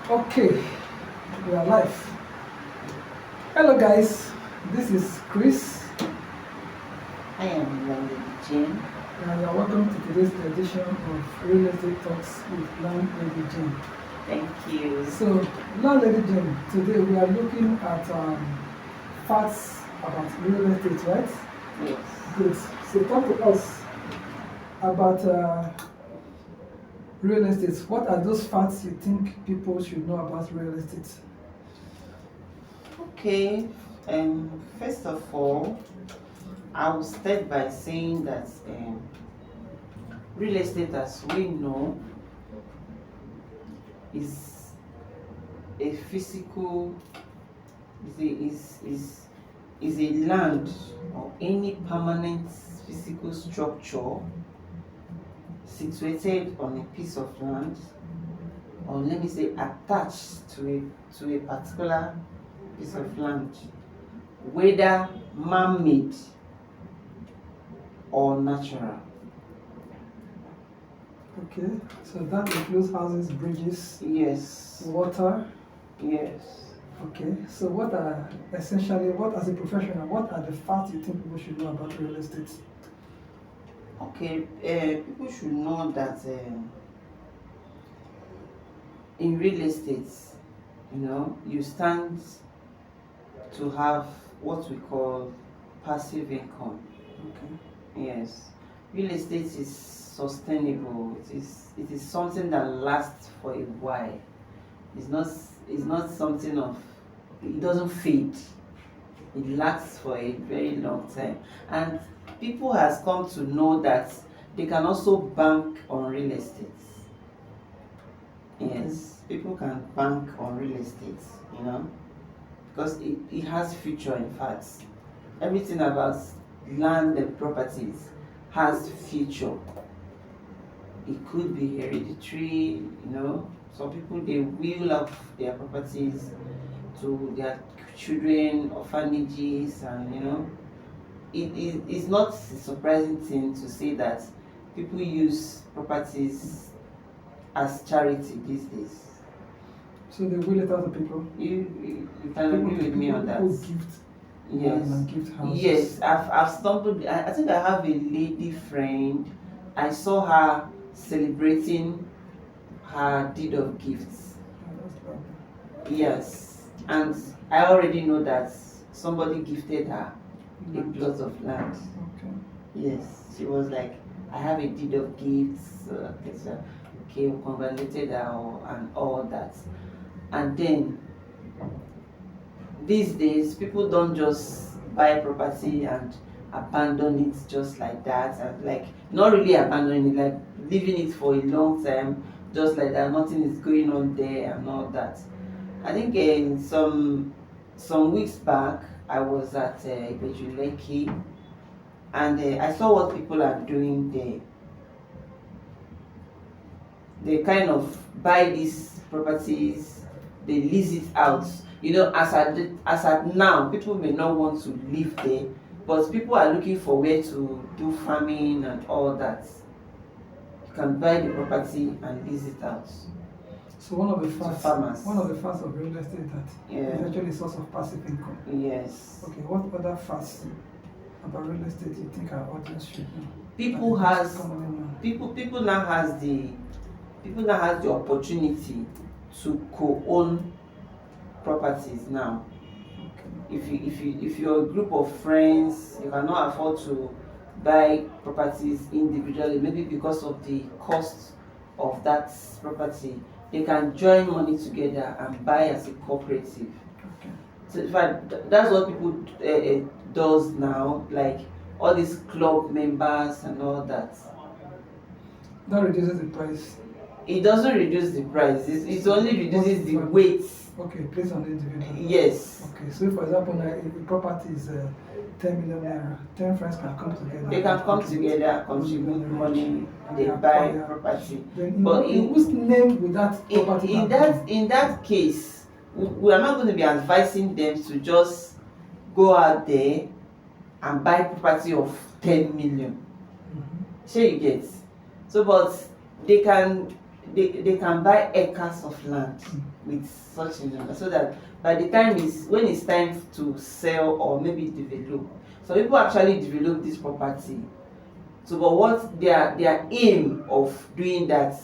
Okay, we are live. Hello, guys. This is Chris, I am LandladyJane. and you are welcome to today's edition of Real Estate Talks with LandladyJane. Thank you. So, LandladyJane, today we are looking at facts about real estate, right? Yes. Good. So, talk to us about real estate. What are those facts you think people should know about real estate? Okay. First of all, I will start by saying that real estate, as we know, is a physical is a land or any permanent physical structure situated on a piece of land, or let me say attached to a particular piece of land, whether man-made or natural. Okay, so that includes houses, bridges, Yes. water. Yes. Okay, so what are essentially, what as a professional, what are the facts you think people should know about real estate? Okay. People should know that in real estate, you stand to have what we call passive income. Okay. Yes. Real estate is sustainable. It is something that lasts for a while. It's not something of, it doesn't fade. It lasts for a very long time. And people has come to know that they can also bank on real estate. Yes, people can bank on real estate, because it has future. In fact, everything about land and properties has future. It could be hereditary. Some people, they will have their properties to their children, orphanages, and it's not a surprising thing to say that people use properties as charity these days. So they will it out to people. You can agree with me on that. People gift Yes. land and gift houses. Yes, I've stumbled. I think I have a lady friend. I saw her celebrating her deed of gifts. Oh, that's bad. Yes, and I already know that somebody gifted her a Land. plot of land. Okay. Yes, she was like, I have a deed of gifts. Okay, we congratulated her and all that. And then these days, people don't just buy property and abandon it just like that, and like not really abandoning it, like leaving it for a long time, just like that. Nothing is going on there and all that. I think some weeks back, I was at Ibejuleki, and I saw what people are doing there. They kind of buy these properties, they lease it out. As at now, people may not want to live there, but people are looking for where to do farming and all that. You can buy the property and lease it out. So one of the To facts, farmers. one of the facts of real estate that Yeah. is actually a source of passive income. Yes. Okay, what other facts about real estate you think our audience should know? People That has is commonly known? people now has the opportunity to co-own properties now. Okay. If you're a group of friends, you cannot afford to buy properties individually, maybe because of the cost of that property, they can join money together and buy as a cooperative. Okay. So in fact, that's what people does now, like all these club members and all that. That reduces the price. It doesn't reduce the price. It only reduces the weight. Okay, placed on the individual. Yes. Okay, so for example, now if the property is 10 million naira, 10 friends can come together. They can come together, contribute money, they buy property. Then But in whose name would that property in that case, we are not going to be advising them to just go out there and buy property of 10 million. Mm-hmm. Sure, you get. So, but they can they can buy acres of land with such a number, so that by the time when it's time to sell or maybe develop, so people actually develop this property. So but what their aim of doing that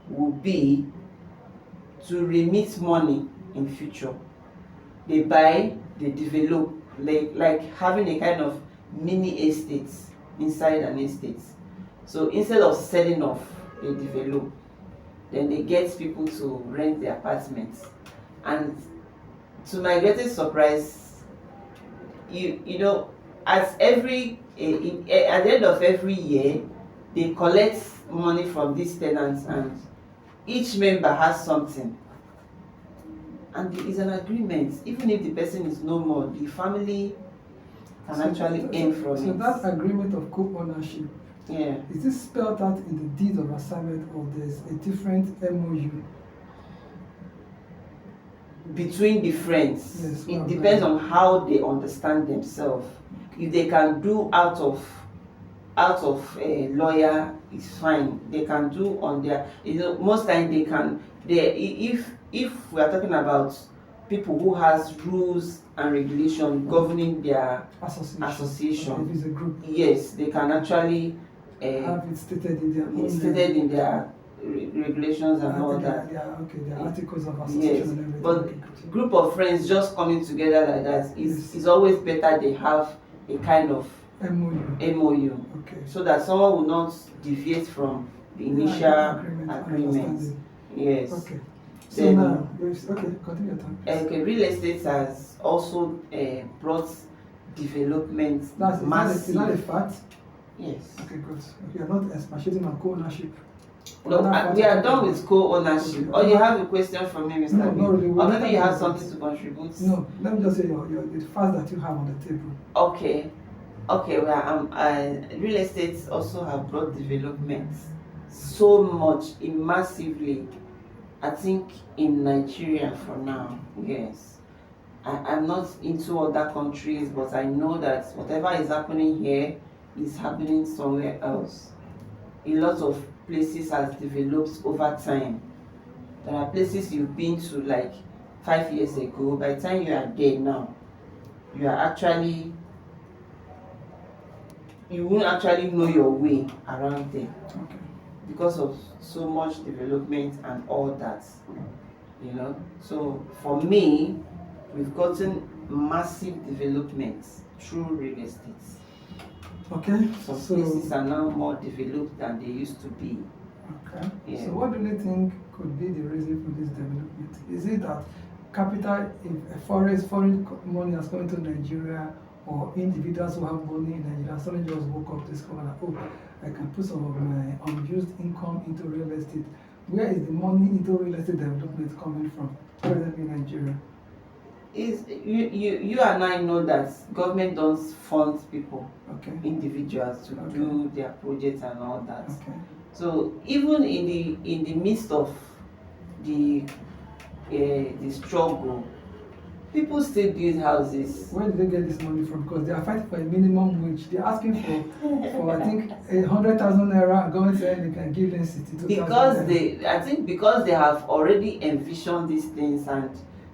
will be to remit money in future. They buy, they develop, like having a kind of mini estate inside an estate. So instead of selling off, they develop. Then they get people to rent the apartments. And to my greatest surprise, you know, at at the end of every year, they collect money from these tenants, and each member has something. And there is an agreement. Even if the person is no more, the family can actually earn from it. So that agreement of co-ownership, Yeah. is this spelled out in the deed of assignment, or there's a different MOU? Between the friends, Yes, it well, depends on how they understand themselves. If they can do out of a lawyer, it's fine. They can do on their, most time they can. If we are talking about people who has rules and regulation governing their association, if it's a group, yes, they can actually have it stated in their own it's stated in their regulations and all that. The articles of association. Yes, and everything. but Okay, good. group of friends just coming together like that Yes. is always better. They have a kind of MOU. Okay. so that someone will not deviate from the initial agreement. Understanding. Yes. Okay. So Then, now, okay, continue your time. okay, real estate has also brought development. Is that a fact? Yes. Okay, good. Okay, you're not expatiating on co-ownership. No, we are done with co-ownership. Okay. Or you have a question for me, Mr. No, B? not really. Or maybe you have something to contribute? No, let me just say the fact that you have on the table. Okay. Well, real estate also have brought development so much, massively. I think in Nigeria for now, yes. I'm not into other countries, but I know that whatever is happening here is happening somewhere else. A lot of places has developed over time. There are places you've been to like 5 years ago. By the time you are there now, you won't actually know your way around there. Okay. Because of so much development and all that, so for me, we've gotten massive developments through real estate. Okay. Some places are now more developed than they used to be. Okay. Yeah. So what do you think could be the reason for this development? Is it that capital, if foreign money has come into Nigeria, or individuals who have money in Nigeria suddenly just woke up discover that, oh, I can put some of my unused income into real estate? Where is the money into real estate development coming from presently in Nigeria? You and I know that government don't fund people, okay, individuals, to do their projects and all that. Okay. So even in the midst of the struggle, people still build houses. Where do they get this money from? Because they are fighting for a minimum wage. They're asking for I think 100,000 naira. Government saying they can give them 62,000. Because they have already envisioned these things and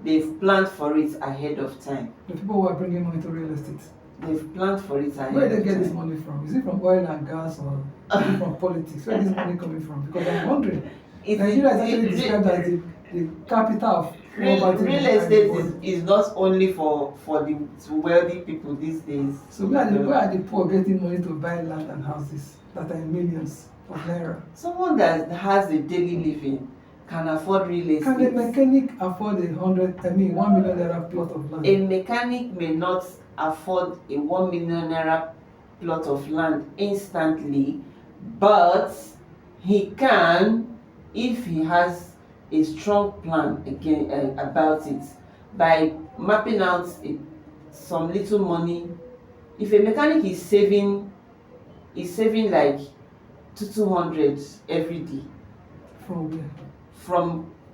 they've planned for it ahead of time. The people who are bringing money to real estate, they've planned for it ahead of time. Where do they get this money from? Is it from oil and gas, or is it from politics? Where is this money coming from? Because I'm wondering. Nigeria is actually described as the capital of real estate is not only for the wealthy people these days. So where are the poor getting money to buy land and houses that are in millions of naira? Someone that has a daily living can afford real estate. Can a mechanic afford 1 million naira plot of land? A mechanic may not afford a 1 million naira plot of land instantly, but he can if he has a strong plan about it, by mapping out some little money. If a mechanic is saving like 200 every day. From where?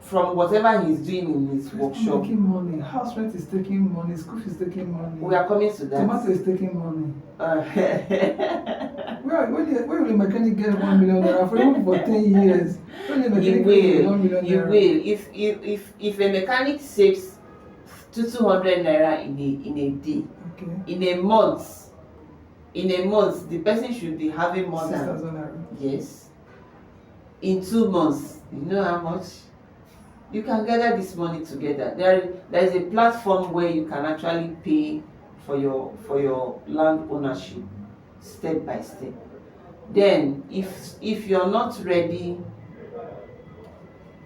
From whatever he's doing in his workshop. Taking money. House rent is taking money. School is taking money. We are coming to that. Tomato is taking money. Where will the mechanic get 1 million naira for even for 10 years? When the mechanic get 1 million You naira? will. If a mechanic saves 200 naira in a day, Okay. in a month, the person should be having more than 6,000 naira. yes. In 2 months, you know how much? You can gather this money together. There is a platform where you can actually pay for your land ownership step by step. Then if you're not ready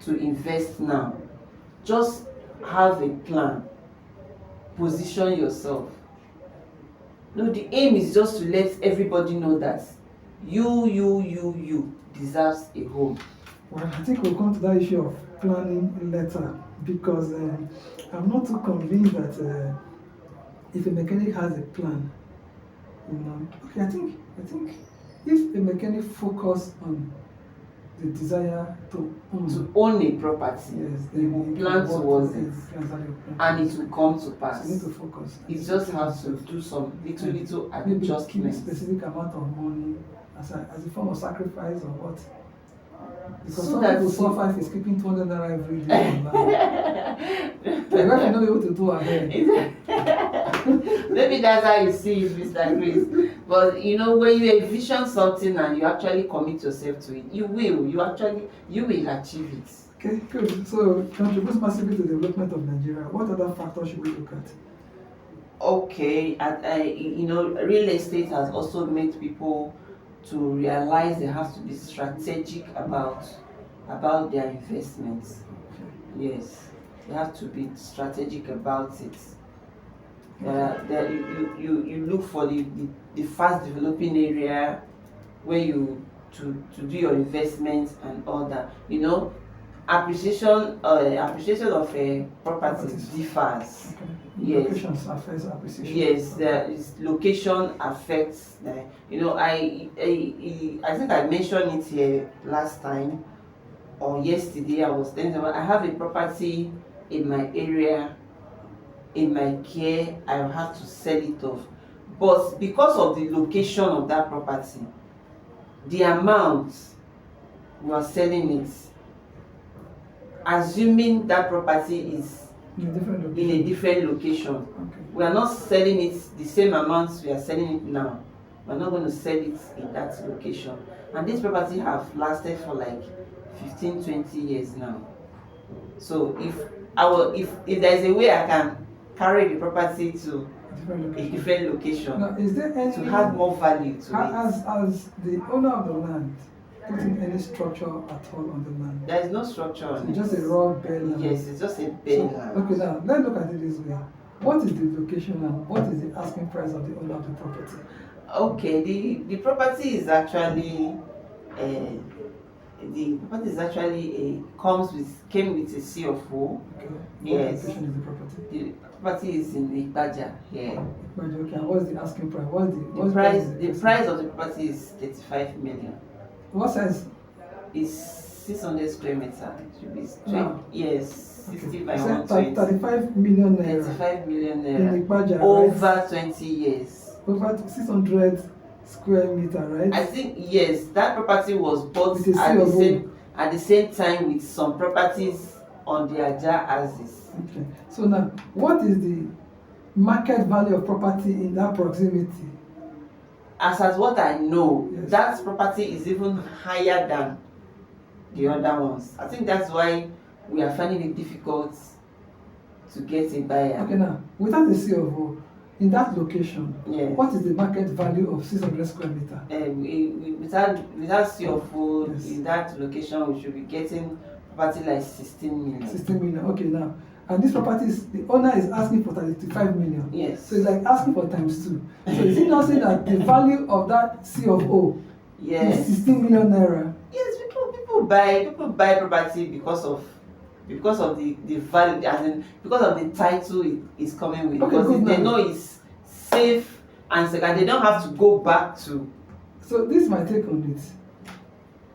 to invest now, just have a plan, position yourself. No, the aim is just to let everybody know that you deserves a home. Well, I think we'll come to that issue of planning later, because I'm not too convinced that if a mechanic has a plan, okay, I think if a mechanic focus on the desire to own a property, yes, he will plan towards it, and it will come to So pass. you need to focus. It just has to do some little maybe keep a adjustments. specific amount of money as a form of sacrifice or what? Because So some that people suffer if he's keeping 200 naira every day online. The wife will not be able to do ahead. Maybe that's how you see it, Mr. Chris. But when you envision something and you actually commit yourself to it, you will achieve it. Okay, good. So contributes massively to the development of Nigeria. What other factors should we look at? Okay, real estate has also made people to realize they have to be strategic about their investments. Yes, they have to be strategic about it. You look for the fast developing area where you to do your investments and all that. Appreciation of a property differs. Okay. Yes. Locations affects appreciation. Yes, location affects. I think I mentioned it here last time or yesterday. I was telling someone I have a property in my area, in my care. I will have to sell it off, but because of the location of that property, the amount we are selling it, assuming that property is in a different location. Okay. We are not selling it the same amount we are selling it now. We are not going to sell it in that location. And this property have lasted for like 15-20 years now. So if there is a way I can carry the property to a different location, now, is there any, to have more value to it. As the owner of the land, putting any structure at all on the land? There is no structure on It's it. just a raw bare land. Yes, it's just a bare land. Okay, now let's look at it this way. What is the location and what is the asking price of the owner of the property? Okay, the property is actually came with a CFO. Okay. Yes. What location is the property? The property is in Ibadan here. Okay, and what's the asking price? The price of the property is 35 million. What size? It's 600 square meters. It should be Wow. Yes, 60 by You said 120. 35 million naira. 35 million In naira. Ibadan, Over right? 20 years. Over 600 square meter, right? I think yes, that property was bought With a at the same time with some properties on the Aja axis. Okay. So now, what is the market value of property in that proximity? As what I know, Yes. that property is even higher than the other ones. I think that's why we are finding it difficult to get a buyer. Okay, now, without the CFO, in that location, Yes. what is the market value of 600 square meter? Without CFO, Yes. in that location, we should be getting property like 16 million. 16 million. Okay, now, and this property the owner is asking for 35 million. Yes. So it's like asking for times 2. So is it not saying that the value of that CFO Yes. is 16 million naira? Yes, people buy property because of the value, as in because of the title it is coming with. Okay, because they know it's safe and secure, they don't have to go back to. So this is my take on it.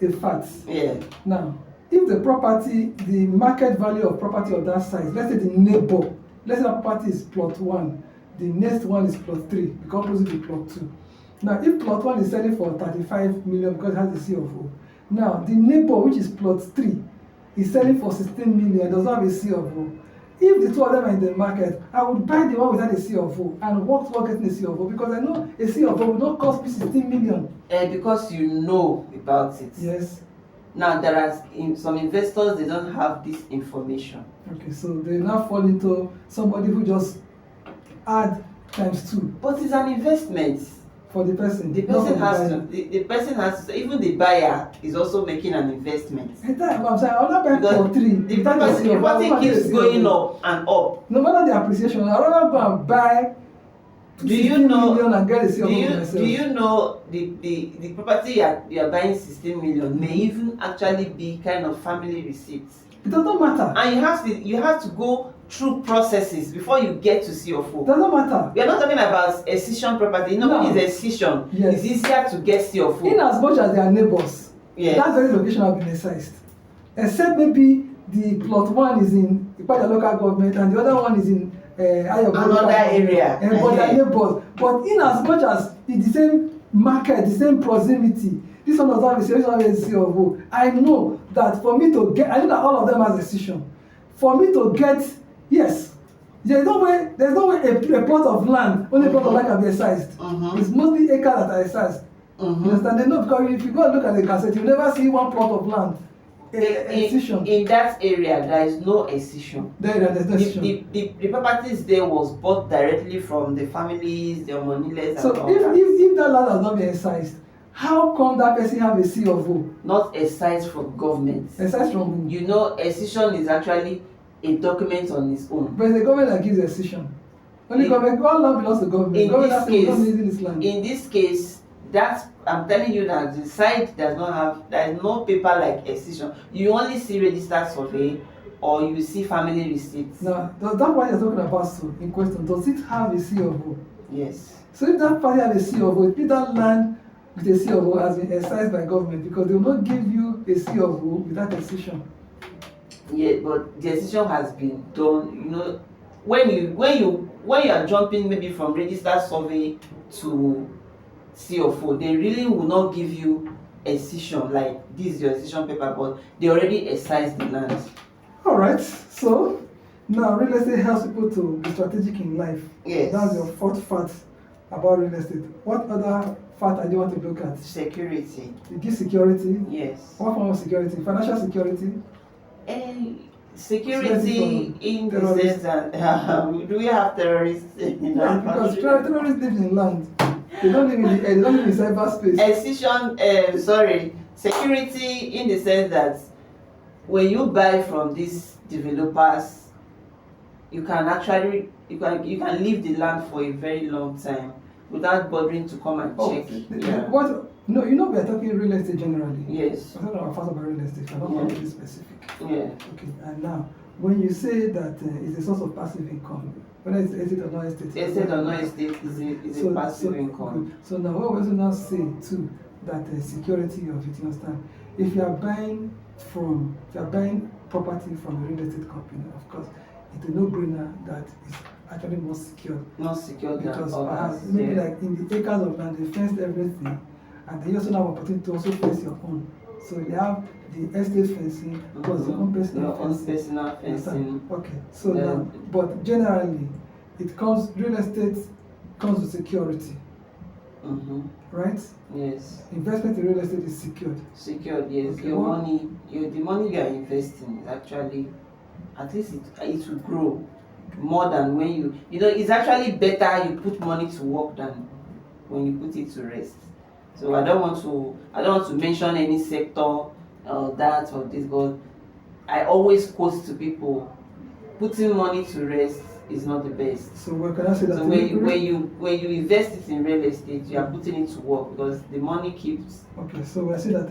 The facts. Yeah. Now, if the market value of property of that size, let's say the neighbor, let's say that property is plot 1, the next one is plot 3, because opposite the plot 2. Now, if plot 1 is selling for 35 million because it has a C of O, now the neighbor, which is plot 3, is selling for 16 million, does not have a C of O. If the two of them are in the market, I would buy the one without a C of O and work toward getting a C of O, because I know a C of O will not cost me 16 million. Because you know about it. Yes. Now, there are some investors, they don't have this information. Okay, so they now fall into somebody who just add ×2. But it's an investment. For the person. The person has to, even the buyer is also making an investment. I'm saying, I'll not buy for 3. The property keeps going up and up. No matter the appreciation, I'd rather go and buy do you know and get a C of O myself. Do you know the property you are buying 16 million may even actually be kind of family receipts? It doesn't matter. And you have to go through processes before you get to C of O. It doesn't matter. We are not talking about excision property. When it's excision, yes, it's easier to get C of O. In as much as they are neighbors, yes, that very location has been excised. Except maybe the plot 1 is in Ipaja local government and the other one is in another area. But they are neighbors. But in as much as it's the same market, the same proximity, this one does not have a serious one has a C of O. I know that for me to get, I know that all of them has excision. For me to get, yes, there's no way a plot of land, only plot of land can be excised. It's mostly acres that are excised. You understand? They know, because if you go and look at the cassette, you never see one plot of land. Excision. In that area, there is no excision. There's no excision. The properties there was bought directly from the families, the Omonilets. So if that land has not been excised, how come that person have a C of O? Not excised from government. Excised from who? You know, excision is actually a document on its own. But it's the government that gives excision. Only government, all land belongs to government. In this case, that's, I'm telling you that the site does not have, there is no paper like excision. You only see registered survey or you see family receipts. Now, does that one you're talking about in question, does it have a C of O? Yes. So if that party has a C of O, if that land with a C of O has been excised by government, because they will not give you a C of O without excision. Yeah, but the excision has been done. You know, when you are jumping maybe from registered survey to C of O, they really will not give you excision like this is your excision paper, but they already excised the land. All right. So now real estate helps people to be strategic in life. Yes. That's your fourth fact about real estate. What other fact do you want to look at? Security. It gives security. Yes. What form of security? Financial security. Security in the sense that do we have terrorists in our country? Because terrorists live in land. They don't live in the air. They don't live in cyberspace. Excision. Security in the sense that when you buy from these developers, you can actually you can leave the land for a very long time without bothering to come and check. What? No, you know we are talking real estate generally. Yes. I'm talking about real estate. I'm not going to be specific. Yeah. Okay. And now, when you say that it's a source of passive income, whether it's estate or not estate. Estate or not estate is a passive income. Good. So now what we also now say too that security of it. You understand? If you are buying property from a real estate company, of course, it's a no-brainer that it's actually more secure. Not secure because than others. Maybe like in the acres of land, they fenced everything, and they also have opportunity to also fence your own. So they have the estate fencing plus your own personal fencing. Okay. So now, but generally, real estate comes with security. Right? Yes. Investment in real estate is secured. Secured, yes. Okay, the money you are investing is actually, at least it will grow more than when you know, it's actually better you put money to work than when you put it to rest. So I don't want to mention any sector or that or this, but I always quote to people, putting money to rest is not the best. So what can I say that? So when you invest it in real estate, you are putting it to work because the money keeps. Okay, so I say that